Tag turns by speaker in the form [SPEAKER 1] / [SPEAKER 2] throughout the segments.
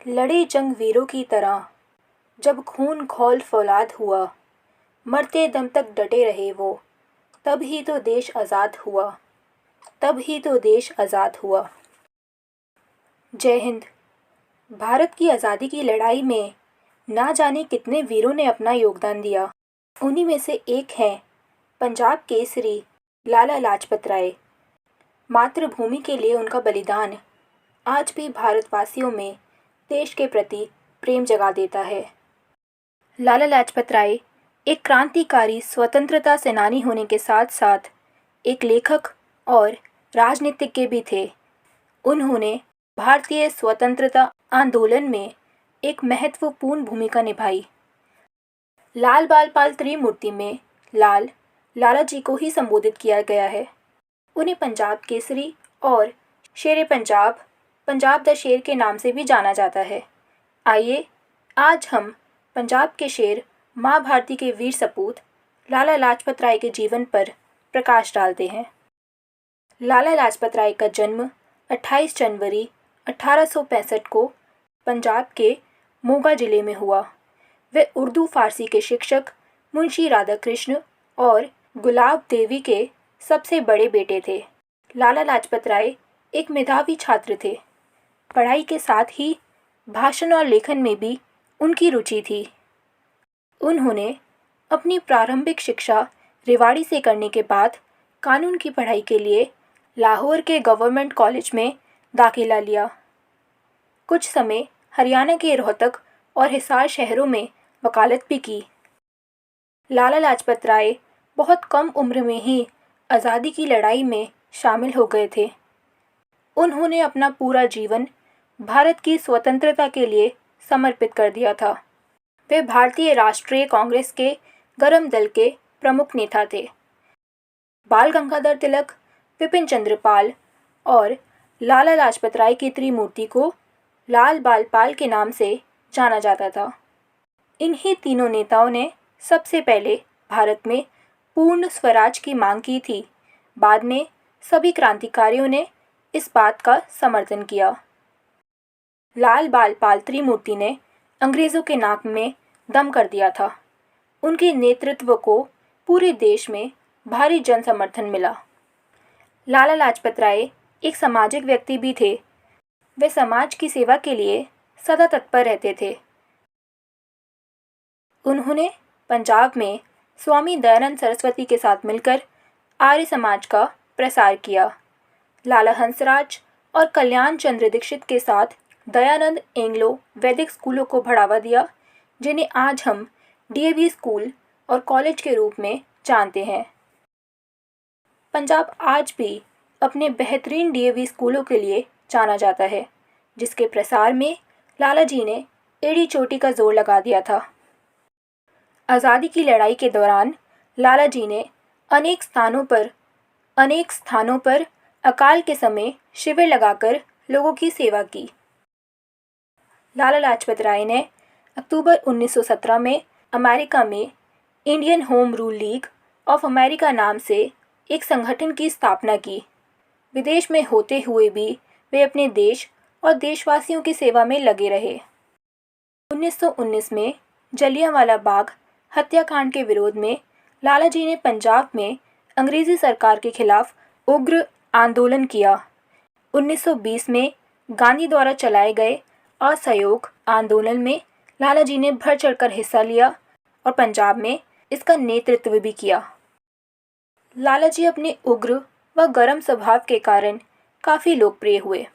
[SPEAKER 1] लड़े जंग वीरों की तरह, जब खून खौल फौलाद हुआ, मरते दम तक डटे रहे वो, तब ही तो देश आज़ाद हुआ, तब ही तो देश आज़ाद हुआ। जय हिंद। भारत की आज़ादी की लड़ाई में ना जाने कितने वीरों ने अपना योगदान दिया। उन्हीं में से एक हैं पंजाब केसरी लाला लाजपत राय। मातृभूमि के लिए उनका बलिदान आज भी भारतवासियों में देश के प्रति प्रेम जगा देता है। लाला लाजपत राय एक क्रांतिकारी स्वतंत्रता सेनानी होने के साथ साथ एक लेखक और राजनीतिज्ञ भी थे। उन्होंने भारतीय स्वतंत्रता आंदोलन में एक महत्वपूर्ण भूमिका निभाई। लाल बाल पाल त्रिमूर्ति में लाला जी को ही संबोधित किया गया है। उन्हें पंजाब केसरी और शेर पंजाब, पंजाब द शेर के नाम से भी जाना जाता है। आइए आज हम पंजाब के शेर माँ भारती के वीर सपूत लाला लाजपत राय के जीवन पर प्रकाश डालते हैं। लाला लाजपत राय का जन्म 28 जनवरी 1865 को पंजाब के मोगा जिले में हुआ। वे उर्दू फारसी के शिक्षक मुंशी राधाकृष्ण और गुलाब देवी के सबसे बड़े बेटे थे। लाला लाजपत राय एक मेधावी छात्र थे। पढ़ाई के साथ ही भाषण और लेखन में भी उनकी रुचि थी। उन्होंने अपनी प्रारंभिक शिक्षा रेवाड़ी से करने के बाद कानून की पढ़ाई के लिए लाहौर के गवर्नमेंट कॉलेज में दाखिला लिया। कुछ समय हरियाणा के रोहतक और हिसार शहरों में वकालत भी की। लाला लाजपत राय बहुत कम उम्र में ही आज़ादी की लड़ाई में शामिल हो गए थे। उन्होंने अपना पूरा जीवन भारत की स्वतंत्रता के लिए समर्पित कर दिया था। वे भारतीय राष्ट्रीय कांग्रेस के गर्म दल के प्रमुख नेता थे। बाल गंगाधर तिलक, विपिन चंद्र पाल और लाला लाजपत राय की त्रिमूर्ति को लाल बाल पाल के नाम से जाना जाता था। इन्हीं तीनों नेताओं ने सबसे पहले भारत में पूर्ण स्वराज की मांग की थी। बाद में सभी क्रांतिकारियों ने इस बात का समर्थन किया। लाल बाल पाल त्रिमूर्ति ने अंग्रेज़ों के नाक में दम कर दिया था। उनके नेतृत्व को पूरे देश में भारी जन समर्थन मिला। लाला लाजपत राय एक सामाजिक व्यक्ति भी थे। वे समाज की सेवा के लिए सदा तत्पर रहते थे। उन्होंने पंजाब में स्वामी दयानंद सरस्वती के साथ मिलकर आर्य समाज का प्रसार किया। लाला हंसराज और कल्याण चंद्र दीक्षित के साथ दयानंद एंग्लो वैदिक स्कूलों को बढ़ावा दिया, जिन्हें आज हम डीएवी स्कूल और कॉलेज के रूप में जानते हैं। पंजाब आज भी अपने बेहतरीन डीएवी स्कूलों के लिए जाना जाता है, जिसके प्रसार में लाला जी ने एड़ी चोटी का जोर लगा दिया था। आज़ादी की लड़ाई के दौरान लाला जी ने अनेक स्थानों पर अकाल के समय शिविर लगाकर लोगों की सेवा की। लाला लाजपत राय ने अक्टूबर 1917 में अमेरिका में Indian home rule league of America नाम से एक संगठन की स्थापना की। विदेश में होते हुए भी वे अपने देश और देशवासियों की सेवा में लगे रहे। 1919 में जलियांवाला बाग हत्याकांड के विरोध में लाला जी ने पंजाब में अंग्रेज़ी सरकार के खिलाफ उग्र आंदोलन किया। 1920 में गांधी द्वारा चलाए गए असहयोग आंदोलन में लाला जी ने बढ़ चढ़कर हिस्सा लिया और पंजाब में इसका नेतृत्व भी किया। लाला जी अपने उग्र व गर्म स्वभाव के कारण काफ़ी लोकप्रिय हुए।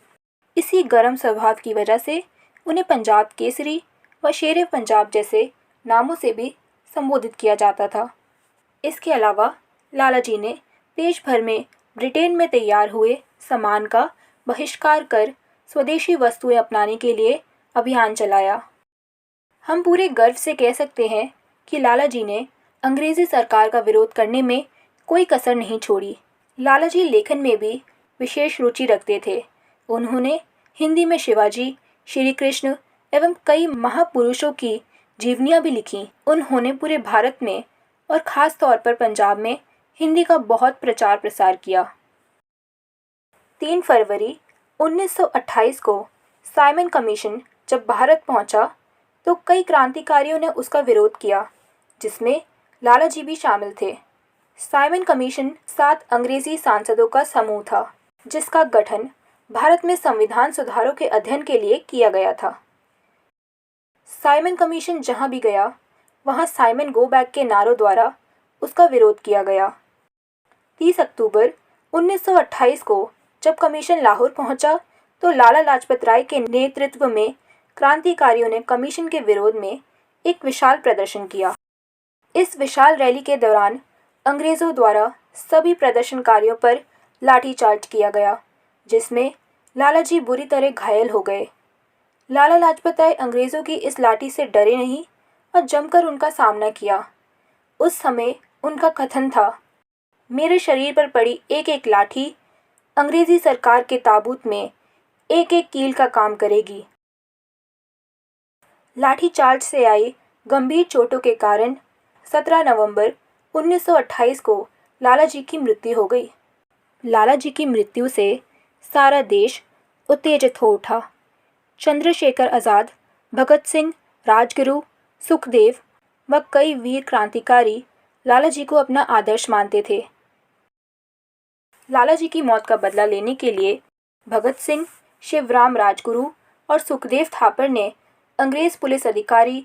[SPEAKER 1] इसी गर्म स्वभाव की वजह से उन्हें पंजाब केसरी व शेर पंजाब जैसे नामों से भी संबोधित किया जाता था। इसके अलावा लाला जी ने देश भर में ब्रिटेन में तैयार हुए सामान का बहिष्कार कर स्वदेशी वस्तुएं अपनाने के लिए अभियान चलाया। हम पूरे गर्व से कह सकते हैं कि लाला जी ने अंग्रेज़ी सरकार का विरोध करने में कोई कसर नहीं छोड़ी। लाला जी लेखन में भी विशेष रुचि रखते थे। उन्होंने हिंदी में शिवाजी, श्री कृष्ण एवं कई महापुरुषों की जीवनियाँ भी लिखीं। उन्होंने पूरे भारत में और ख़ास तौर पर पंजाब में हिंदी का बहुत प्रचार प्रसार किया। 3 फरवरी 1928 को साइमन कमीशन जब भारत पहुंचा तो कई क्रांतिकारियों ने उसका विरोध किया, जिसमें लालाजी भी शामिल थे। साइमन कमीशन 7 अंग्रेजी सांसदों का समूह था, जिसका गठन भारत में संविधान सुधारों के अध्ययन के लिए किया गया था। साइमन कमीशन जहां भी गया, वहां साइमन गो बैक के नारों द्वारा उसका विरोध किया गया। 30 अक्टूबर 1928 को जब कमीशन लाहौर पहुंचा, तो लाला लाजपत राय के नेतृत्व में क्रांतिकारियों ने कमीशन के विरोध में एक विशाल प्रदर्शन किया। इस विशाल रैली के दौरान अंग्रेजों द्वारा सभी प्रदर्शनकारियों पर लाठीचार्ज किया गया, जिसमें लालाजी बुरी तरह घायल हो गए। लाला लाजपत राय अंग्रेजों की इस लाठी से डरे नहीं और जमकर उनका सामना किया। उस समय उनका कथन था, मेरे शरीर पर पड़ी एक एक लाठी अंग्रेजी सरकार के ताबूत में एक एक कील का काम करेगी। लाठीचार्ज से आई गंभीर चोटों के कारण 17 नवंबर 1928 को लालाजी की मृत्यु हो गई। लालाजी की मृत्यु से सारा देश उत्तेजित हो उठा। चंद्रशेखर आज़ाद, भगत सिंह, राजगुरु, सुखदेव व कई वीर क्रांतिकारी लालाजी को अपना आदर्श मानते थे। लालाजी की मौत का बदला लेने के लिए भगत सिंह, शिवराम राजगुरु और सुखदेव थापर ने अंग्रेज पुलिस अधिकारी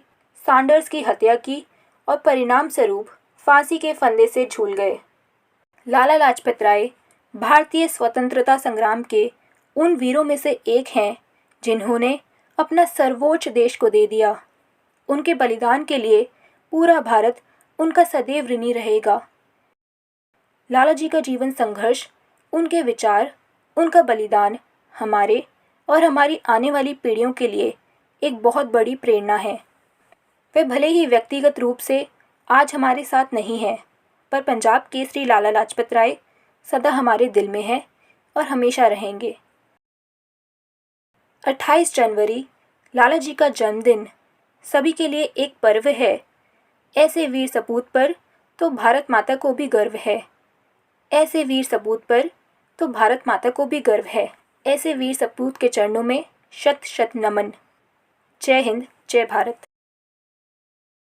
[SPEAKER 1] सैंडर्स की हत्या की और परिणाम स्वरूप फांसी के फंदे से झूल गए। लाला लाजपत राय भारतीय स्वतंत्रता संग्राम के उन वीरों में से एक हैं जिन्होंने अपना सर्वोच्च देश को दे दिया। उनके बलिदान के लिए पूरा भारत उनका सदैव ऋणी रहेगा। लालाजी का जीवन संघर्ष, उनके विचार, उनका बलिदान हमारे और हमारी आने वाली पीढ़ियों के लिए एक बहुत बड़ी प्रेरणा है। वे भले ही व्यक्तिगत रूप से आज हमारे साथ नहीं हैं, पर पंजाब केसरी लाला लाजपत राय सदा हमारे दिल में है और हमेशा रहेंगे। 28 जनवरी लालाजी का जन्मदिन सभी के लिए एक पर्व है। ऐसे वीर सपूत पर तो भारत माता को भी गर्व है। ऐसे वीर सपूत पर तो भारत माता को भी गर्व है। ऐसे वीर सपूत के चरणों में शत शत नमन। जय हिंद, जय भारत।